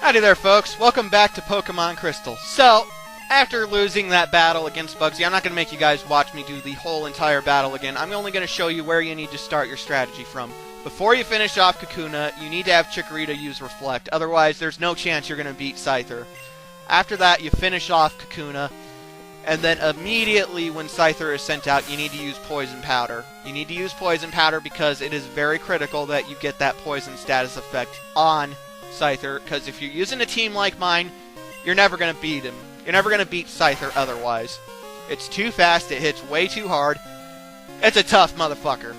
Howdy there, folks. Welcome back to Pokemon Crystal. So, after losing that battle against Bugsy, I'm not going to make you guys watch me do the whole entire battle again. I'm only going to show you where you need to start your strategy from. Before you finish off Kakuna, you need to have Chikorita use Reflect. Otherwise, there's no chance you're going to beat Scyther. After that, you finish off Kakuna. And then immediately when Scyther is sent out, you need to use Poison Powder. You need to use Poison Powder because it is very critical that you get that Poison status effect on Scyther. Because if you're using a team like mine, you're never going to beat him. You're never going to beat Scyther otherwise. It's too fast, it hits way too hard. It's a tough motherfucker.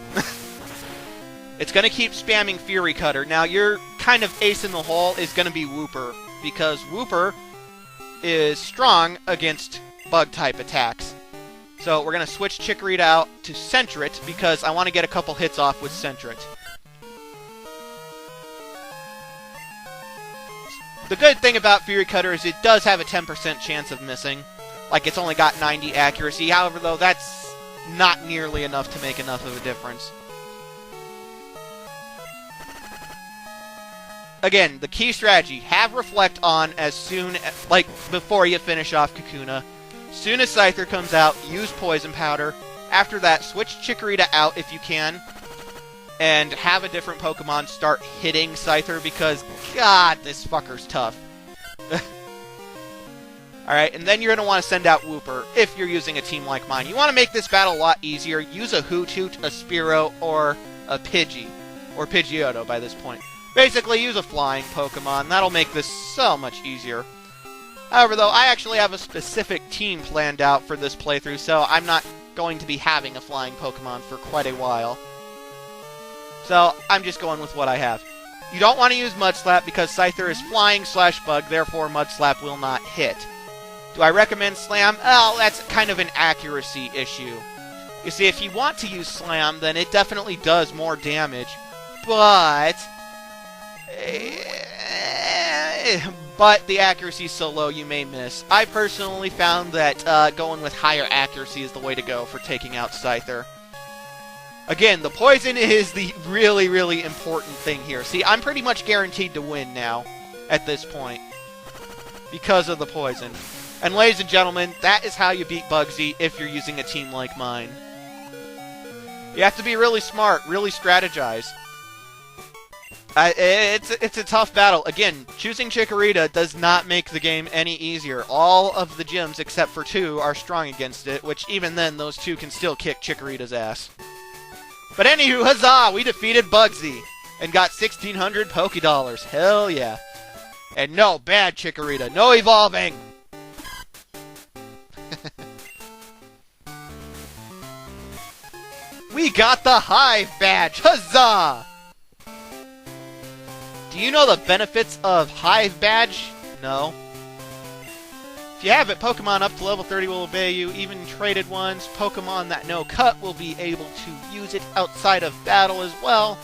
It's going to keep spamming Fury Cutter. Now, your kind of ace in the hole is going to be Wooper. Because Wooper is strong against Bug-type attacks. So we're going to switch Chikorita out to Sentret because I want to get a couple hits off with Sentret. The good thing about Fury Cutter is it does have a 10% chance of missing. Like, it's only got 90 accuracy. However, though, that's not nearly enough to make enough of a difference. Again, the key strategy, have Reflect on as soon as, like, before you finish off Kakuna. Soon as Scyther comes out, use Poison Powder. After that, switch Chikorita out if you can. And have a different Pokemon start hitting Scyther because, God, this fucker's tough. Alright, and then you're going to want to send out Wooper if you're using a team like mine. You want to make this battle a lot easier. Use a Hoothoot, a Spearow, or a Pidgey. Or Pidgeotto by this point. Basically, use a flying Pokemon. That'll make this so much easier. However, though, I actually have a specific team planned out for this playthrough, so I'm not going to be having a flying Pokemon for quite a while. So, I'm just going with what I have. You don't want to use Mudslap because Scyther is flying/bug, therefore Mudslap will not hit. Do I recommend Slam? Oh, that's kind of an accuracy issue. You see, if you want to use Slam, then it definitely does more damage, but the accuracy is so low you may miss. I personally found that going with higher accuracy is the way to go for taking out Scyther. Again, the poison is the really, really important thing here. See, I'm pretty much guaranteed to win now at this point because of the poison. And ladies and gentlemen, that is how you beat Bugsy if you're using a team like mine. You have to be really smart, really strategize. It's a tough battle. Again, choosing Chikorita does not make the game any easier. All of the gyms, except for 2, are strong against it, which even then, those 2 can still kick Chikorita's ass. But anywho, huzzah! We defeated Bugsy and got 1,600 Pokédollars. Hell yeah. And no, bad Chikorita. No evolving! We got the Hive Badge! Huzzah! Do you know the benefits of Hive Badge? No. If you have it, Pokemon up to level 30 will obey you. Even traded ones, Pokemon that know Cut will be able to use it outside of battle as well.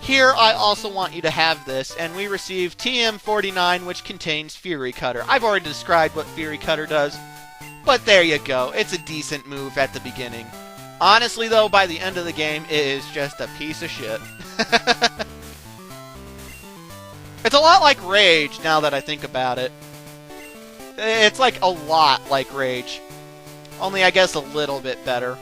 Here, I also want you to have this, and we receive TM49, which contains Fury Cutter. I've already described what Fury Cutter does, but there you go. It's a decent move at the beginning. Honestly, though, by the end of the game, it is just a piece of shit. It's a lot like Rage, now that I think about it. It's like a lot like Rage. Only, I guess, a little bit better.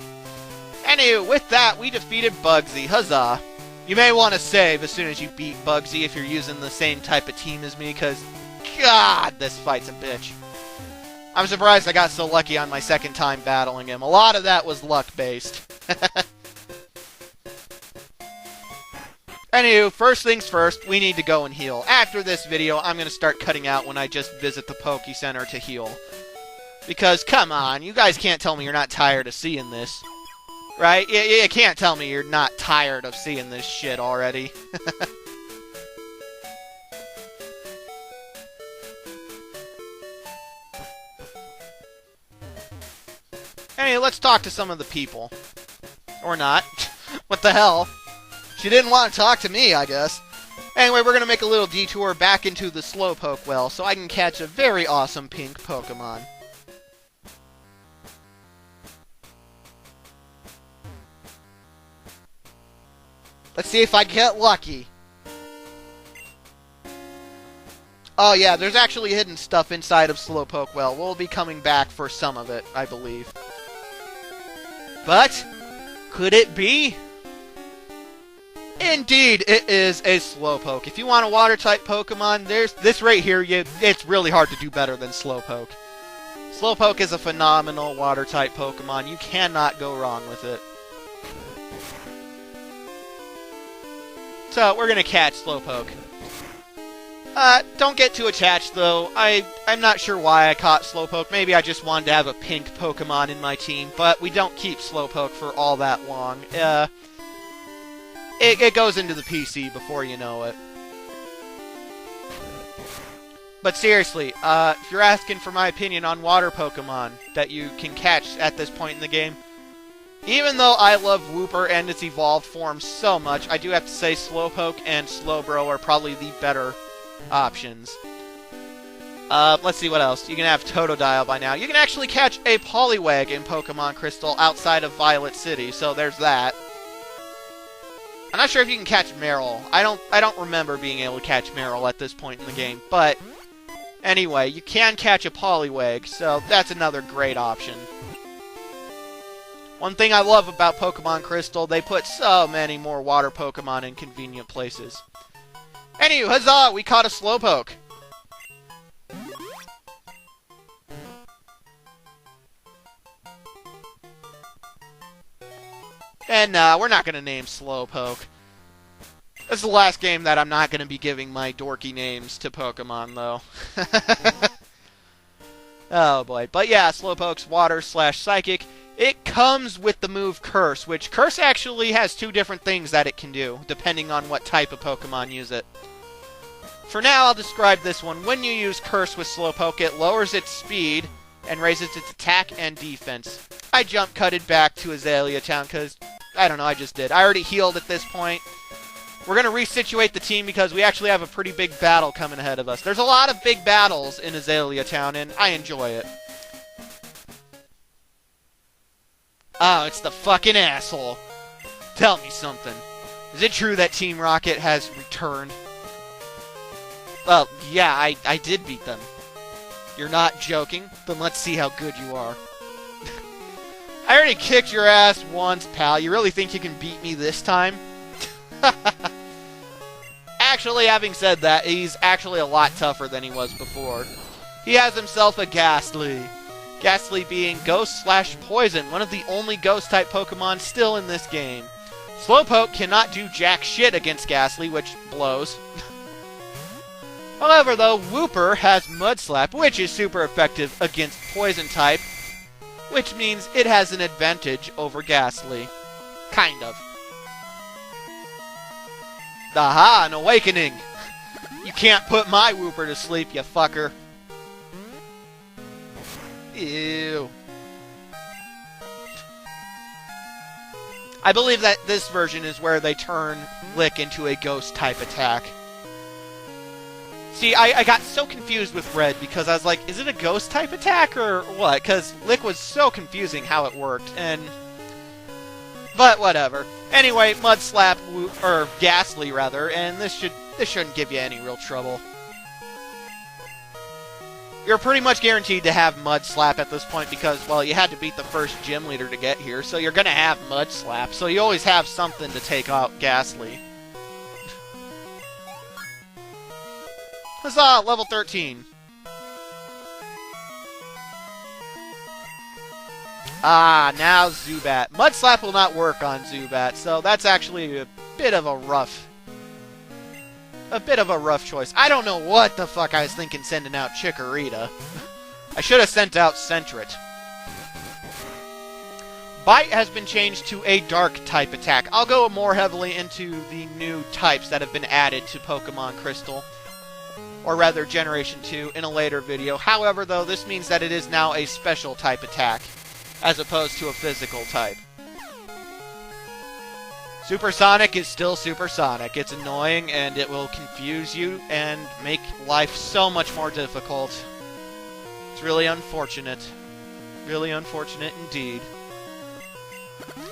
Anyway, with that, we defeated Bugsy. Huzzah! You may want to save as soon as you beat Bugsy if you're using the same type of team as me, because, God, this fight's a bitch. I'm surprised I got so lucky on my second time battling him. A lot of that was luck-based. Anywho, first things first, we need to go and heal. After this video, I'm going to start cutting out when I just visit the Poke Center to heal. Because, come on, you guys can't tell me you're not tired of seeing this. Right? You can't tell me you're not tired of seeing this shit already. Anyway, let's talk to some of the people. Or not. What the hell? She didn't want to talk to me, I guess. Anyway, we're going to make a little detour back into the Slowpoke well so I can catch a very awesome pink Pokemon. Let's see if I get lucky. Oh yeah, there's actually hidden stuff inside of Slowpoke. Well, we'll be coming back for some of it, I believe. But, could it be? Indeed, it is a Slowpoke. If you want a Water-type Pokemon, there's this right here. It's really hard to do better than Slowpoke. Slowpoke is a phenomenal Water-type Pokemon. You cannot go wrong with it. So, we're going to catch Slowpoke. Don't get too attached, though. I'm not sure why I caught Slowpoke. Maybe I just wanted to have a pink Pokemon in my team, but we don't keep Slowpoke for all that long. It goes into the PC before you know it. But seriously, if you're asking for my opinion on water Pokemon that you can catch at this point in the game, even though I love Wooper and its evolved form so much, I do have to say Slowpoke and Slowbro are probably the better options. Let's see what else. You can have Totodile by now. You can actually catch a Poliwag in Pokemon Crystal outside of Violet City, so there's that. I'm not sure if you can catch Meryl. I don't remember being able to catch Meryl at this point in the game, but anyway, you can catch a Poliwag, so that's another great option. One thing I love about Pokemon Crystal, they put so many more water Pokemon in convenient places. Anywho, huzzah! We caught a Slowpoke. And we're not going to name Slowpoke. This is the last game that I'm not going to be giving my dorky names to Pokemon, though. Oh boy. But yeah, Slowpoke's Water/Psychic. It comes with the move Curse, which Curse actually has two different things that it can do, depending on what type of Pokemon use it. For now, I'll describe this one. When you use Curse with Slowpoke, it lowers its speed and raises its attack and defense. I jump-cutted back to Azalea Town because, I don't know, I just did. I already healed at this point. We're going to resituate the team because we actually have a pretty big battle coming ahead of us. There's a lot of big battles in Azalea Town, and I enjoy it. Oh, it's the fucking asshole. Tell me something. Is it true that Team Rocket has returned? Well, yeah, I did beat them. You're not joking? Then let's see how good you are. I already kicked your ass once, pal. You really think you can beat me this time? Actually, having said that, he's actually a lot tougher than he was before. He has himself a Ghastly. Ghastly being Ghost/Poison, one of the only Ghost-type Pokemon still in this game. Slowpoke cannot do jack shit against Ghastly, which blows. However, though, Wooper has Mudslap, which is super effective against Poison-type, which means it has an advantage over Ghastly. Kind of. Aha, an awakening! You can't put my Wooper to sleep, you fucker. Ew. I believe that this version is where they turn Lick into a Ghost-type attack. See, I got so confused with Red because I was like, is it a Ghost-type attack or what? Because Lick was so confusing how it worked, and... But whatever. Anyway, Mudslap, or Ghastly rather, and this shouldn't give you any real trouble. You're pretty much guaranteed to have Mudslap at this point because, well, you had to beat the first gym leader to get here, so you're gonna have Mudslap, so you always have something to take out Ghastly. Huzzah! Level 13. Ah, now Zubat. Mudslap will not work on Zubat, so that's actually a bit of a rough choice. I don't know what the fuck I was thinking sending out Chikorita. I should have sent out Sentret. Bite has been changed to a Dark-type attack. I'll go more heavily into the new types that have been added to Pokemon Crystal, or rather Generation 2, in a later video. However, though, this means that it is now a special-type attack, as opposed to a physical type. Supersonic is still Supersonic. It's annoying, and it will confuse you and make life so much more difficult. It's really unfortunate. Really unfortunate indeed.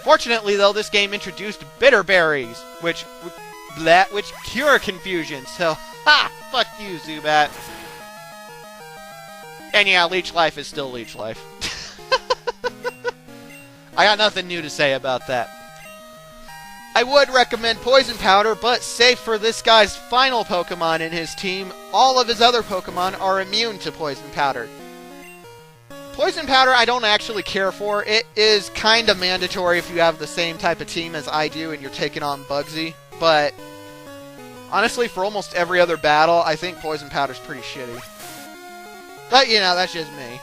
Fortunately, though, this game introduced bitter berries, which cure confusion, so, ha! Fuck you, Zubat. And yeah, Leech Life is still Leech Life. I got nothing new to say about that. I would recommend Poison Powder, but save for this guy's final Pokemon in his team, all of his other Pokemon are immune to Poison Powder. Poison Powder I don't actually care for. It is kind of mandatory if you have the same type of team as I do and you're taking on Bugsy, but honestly, for almost every other battle, I think Poison Powder's pretty shitty. But, you know, that's just me.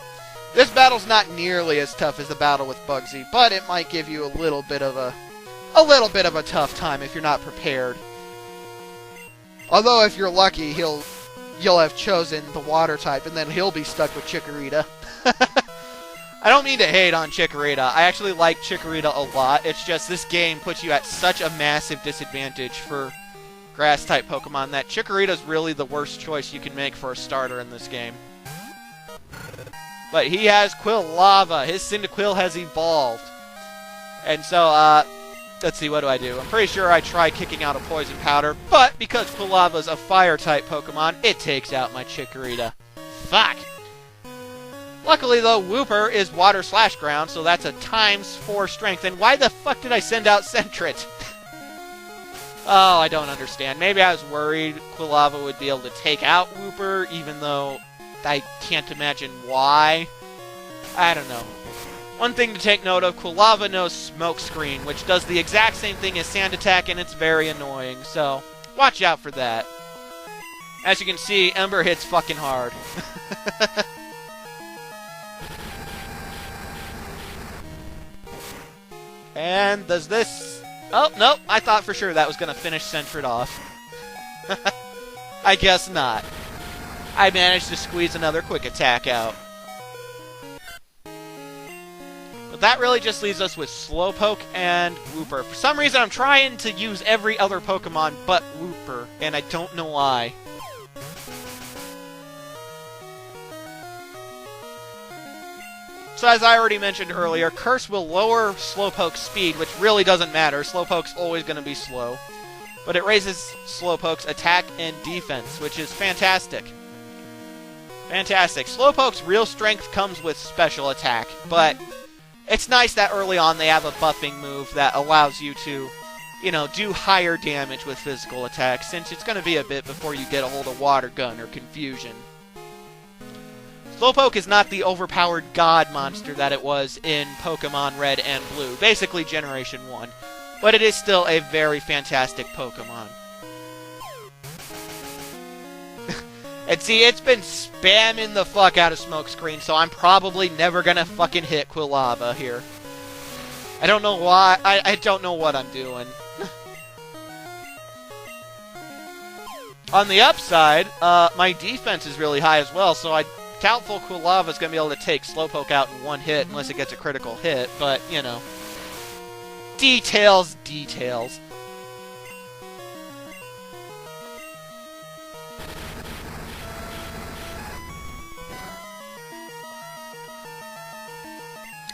This battle's not nearly as tough as the battle with Bugsy, but it might give you a little bit of a tough time if you're not prepared. Although, if you're lucky, you'll have chosen the water type, and then he'll be stuck with Chikorita. I don't mean to hate on Chikorita. I actually like Chikorita a lot. It's just this game puts you at such a massive disadvantage for Grass-type Pokemon that Chikorita's really the worst choice you can make for a starter in this game. But he has Quilava. His Cyndaquil has evolved. And so, let's see, what do I do? I'm pretty sure I try kicking out a Poison Powder, but because Quilava's a Fire-type Pokemon, it takes out my Chikorita. Fuck! Luckily, though, Wooper is Water/Ground, so that's a ×4 strength. And why the fuck did I send out Sentret? Oh, I don't understand. Maybe I was worried Quilava would be able to take out Wooper, even though I can't imagine why. I don't know. One thing to take note of, Quilava knows Smoke Screen, which does the exact same thing as Sand Attack, and it's very annoying, so watch out for that. As you can see, Ember hits fucking hard. And does this... Oh, nope, I thought for sure that was going to finish Sentret off. I guess not. I managed to squeeze another Quick Attack out. But that really just leaves us with Slowpoke and Wooper. For some reason, I'm trying to use every other Pokemon but Wooper, and I don't know why. So as I already mentioned earlier, Curse will lower Slowpoke's speed, which really doesn't matter. Slowpoke's always going to be slow. But it raises Slowpoke's attack and defense, which is fantastic. Fantastic. Slowpoke's real strength comes with special attack, but it's nice that early on they have a buffing move that allows you to, you know, do higher damage with physical attacks, since it's going to be a bit before you get a hold of Water Gun or Confusion. Slowpoke is not the overpowered god monster that it was in Pokemon Red and Blue, basically Generation 1, but it is still a very fantastic Pokemon. And see, it's been spamming the fuck out of Smokescreen, so I'm probably never gonna fucking hit Quilava here. I don't know why, I don't know what I'm doing. On the upside, my defense is really high as well, so I doubtful Quilava's going to be able to take Slowpoke out in one hit unless it gets a critical hit, but, you know. Details, details.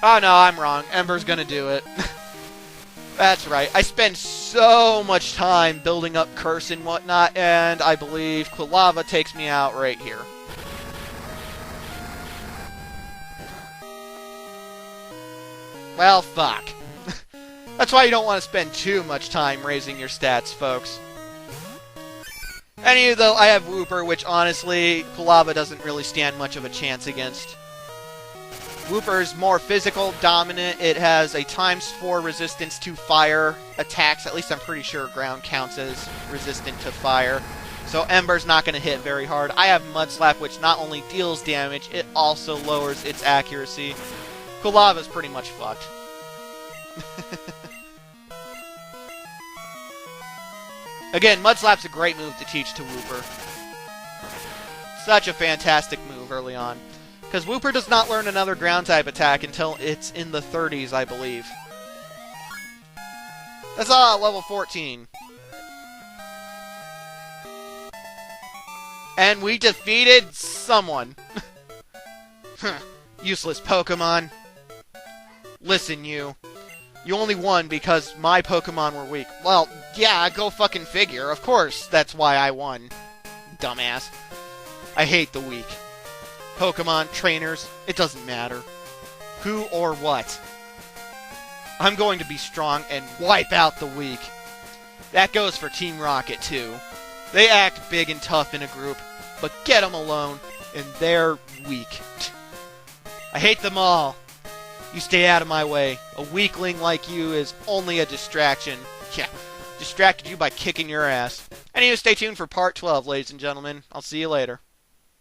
Oh no, I'm wrong. Ember's going to do it. That's right. I spend so much time building up Curse and whatnot, and I believe Quilava takes me out right here. Well, fuck. That's why you don't want to spend too much time raising your stats, folks. Anyway, though, I have Wooper, which honestly, Quilava doesn't really stand much of a chance against. Wooper's more physical, dominant. It has a ×4 resistance to fire attacks. At least I'm pretty sure ground counts as resistant to fire. So Ember's not going to hit very hard. I have Mudslap, which not only deals damage, it also lowers its accuracy. Quilava's pretty much fucked. Again, Mudslap's a great move to teach to Wooper. Such a fantastic move early on. Because Wooper does not learn another ground-type attack until it's in the 30s, I believe. That's level 14. And we defeated someone. Useless Pokemon. Listen, you. You only won because my Pokemon were weak. Well, yeah, go fucking figure. Of course, that's why I won. Dumbass. I hate the weak. Pokemon, trainers, it doesn't matter. Who or what. I'm going to be strong and wipe out the weak. That goes for Team Rocket, too. They act big and tough in a group, but get them alone, and they're weak. I hate them all. You stay out of my way. A weakling like you is only a distraction. Yeah, distracted you by kicking your ass. Anyway, stay tuned for part 12, ladies and gentlemen. I'll see you later.